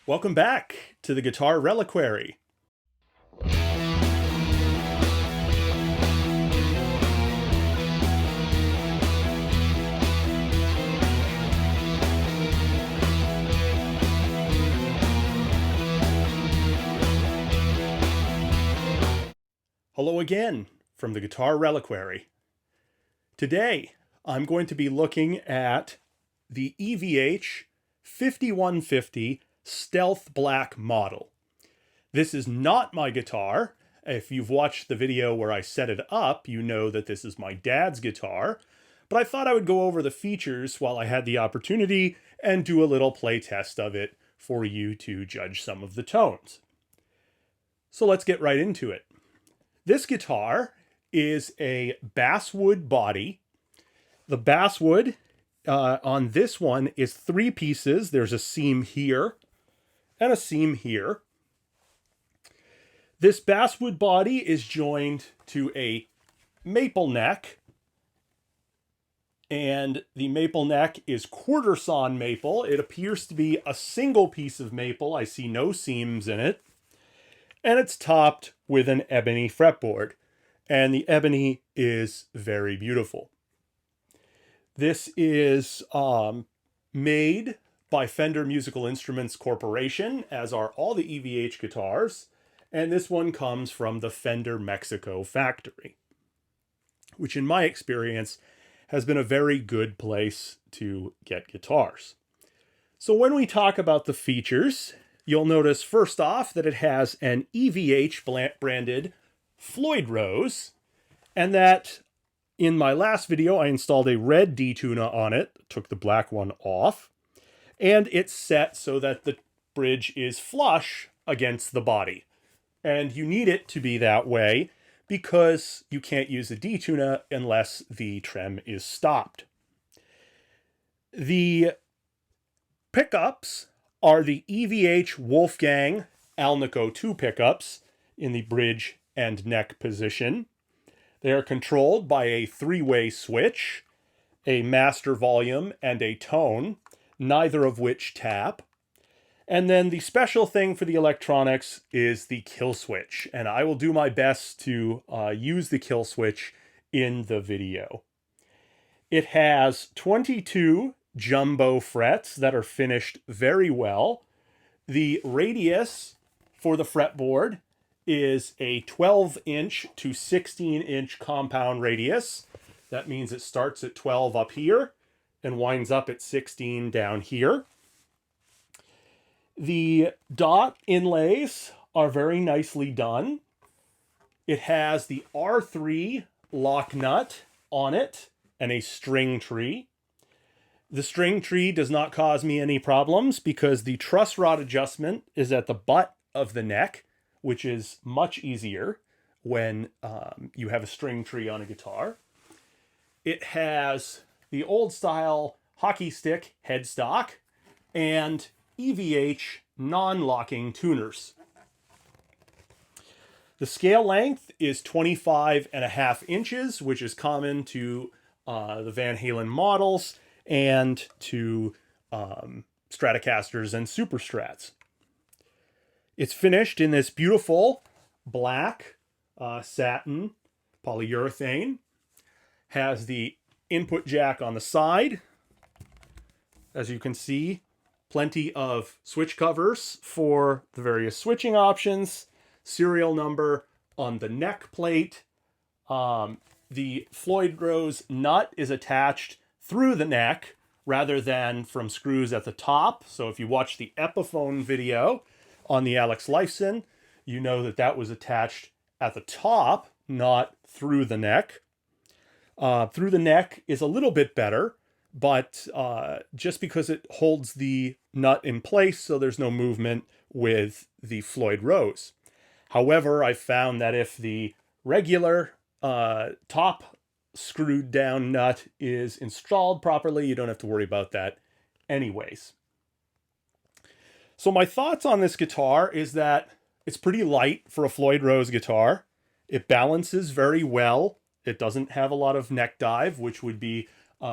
Welcome back to the Guitar Reliquary. Hello again from the Guitar Reliquary. Today, I'm going to be looking at the EVH 5150 Stealth Black model. This is not my guitar. If you've watched the video where I set it up, you know that this is my dad's guitar, but I thought I would go over the features while I had the opportunity and do a little play test of it for you to judge some of the tones. So let's get right into it. This guitar is a basswood body. The basswood on this one is 3 pieces. There's a seam here and a seam here. This basswood body is joined to a maple neck, and the maple neck is quarter sawn maple. It appears to be a single piece of maple. I see no seams in it. And it's topped with an ebony fretboard, and the ebony is very beautiful. This is made by Fender Musical Instruments Corporation, as are all the EVH guitars, and this one comes from the Fender Mexico factory, which in my experience has been a very good place to get guitars. So when we talk about the features, you'll notice first off that it has an EVH branded Floyd rose, and that in my last video I installed a red D-tuner on it, took the black one off, and it's set so that the bridge is flush against the body. And you need it to be that way because you can't use a D-tuner unless the trem is stopped. The pickups are the EVH Wolfgang Alnico 2 pickups in the bridge and neck position. They are controlled by a 3-way switch, a master volume, and a tone, neither of which tap. And then the special thing for the electronics is the kill switch, and I will do my best to use the kill switch in the video. It has 22 jumbo frets that are finished very well. The radius for the fretboard is a 12-inch to 16-inch compound radius. That means it starts at 12 up here and winds up at 16 down here. The dot inlays are very nicely done. It has the R3 lock nut on it and a string tree. The string tree does not cause me any problems because the truss rod adjustment is at the butt of the neck, which is much easier when you have a string tree on a guitar. It has the old style hockey stick headstock and EVH non-locking tuners. The scale length is 25.5 inches, which is common to the Van Halen models and to Stratocasters and Super Strats. It's finished in this beautiful black satin polyurethane. Has the input jack on the side. As you can see, plenty of switch covers for the various switching options. Serial number on the neck plate. The Floyd rose nut is attached through the neck rather than from screws at the top. So if you watch the Epiphone video on the Alex Lifeson, you know that that was attached at the top, not through the neck. Through the neck is a little bit better, but just because it holds the nut in place so there's no movement with the Floyd rose. However, I found that if the regular top screwed down nut is installed properly, you don't have to worry about that anyways. So my thoughts on this guitar is that it's pretty light for a Floyd Rose guitar. It balances very well. It doesn't have a lot of neck dive, which would be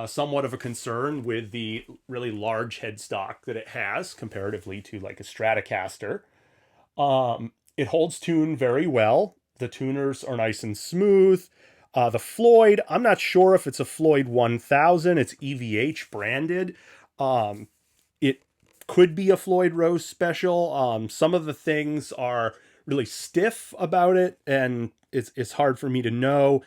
somewhat of a concern with the really large headstock that it has comparatively to like a Stratocaster. It holds tune very well. The tuners are nice and smooth. The Floyd, I'm not sure if it's a Floyd 1000. It's EVH branded. It could be a Floyd Rose special. Some of the things are really stiff about it, and it's hard for me to know.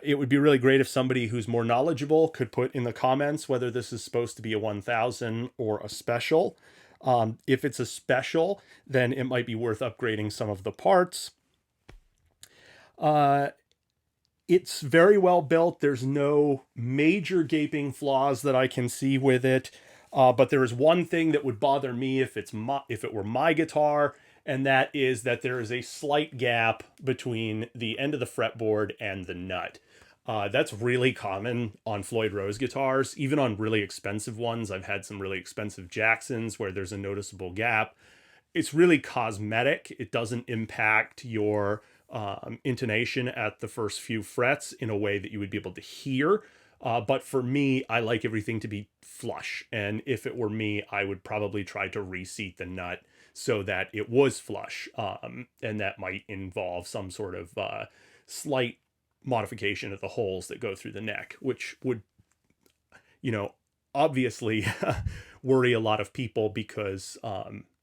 It would be really great if somebody who's more knowledgeable could put in the comments whether this is supposed to be a 1000 or a special. If it's a special, then it might be worth upgrading some of the parts. It's very well built. There's no major gaping flaws that I can see with it. But there is one thing that would bother me if it were my guitar, and that is that there is a slight gap between the end of the fretboard and the nut. That's really common on Floyd Rose guitars, even on really expensive ones. I've had some really expensive Jacksons where there's a noticeable gap. It's really cosmetic. It doesn't impact your intonation at the first few frets in a way that you would be able to hear. But for me, I like everything to be flush. And if it were me, I would probably try to reseat the nut so that it was flush. And that might involve some sort of slight modification of the holes that go through the neck, which would, obviously worry a lot of people because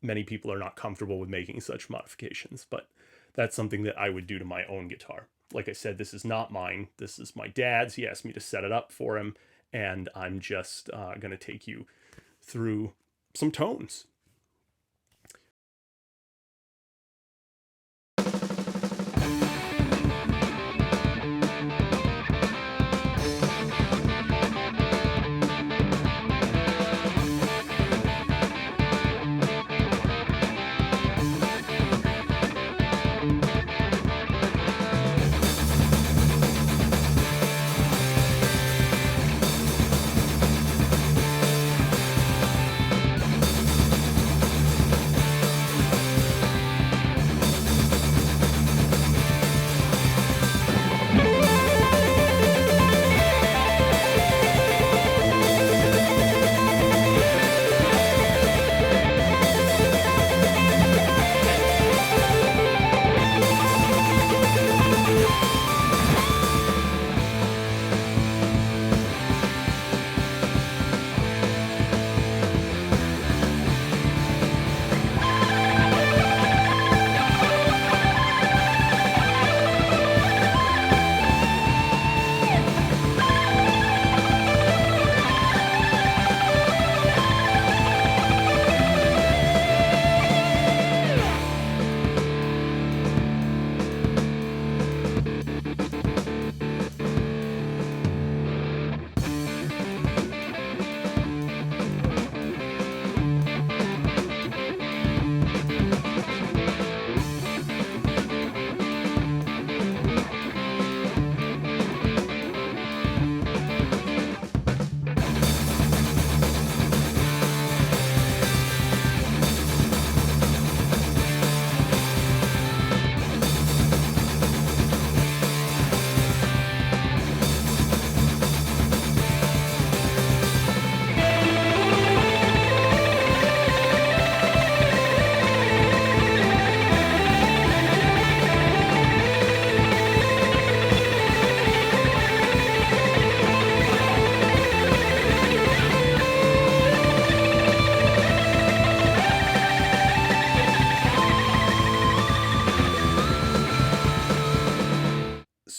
many people are not comfortable with making such modifications. But that's something that I would do to my own guitar. Like I said, this is not mine. This is my dad's. He asked me to set it up for him, and I'm just going to take you through some tones.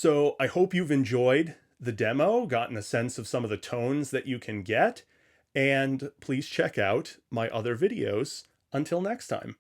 So I hope you've enjoyed the demo, gotten a sense of some of the tones that you can get, and please check out my other videos. Until next time.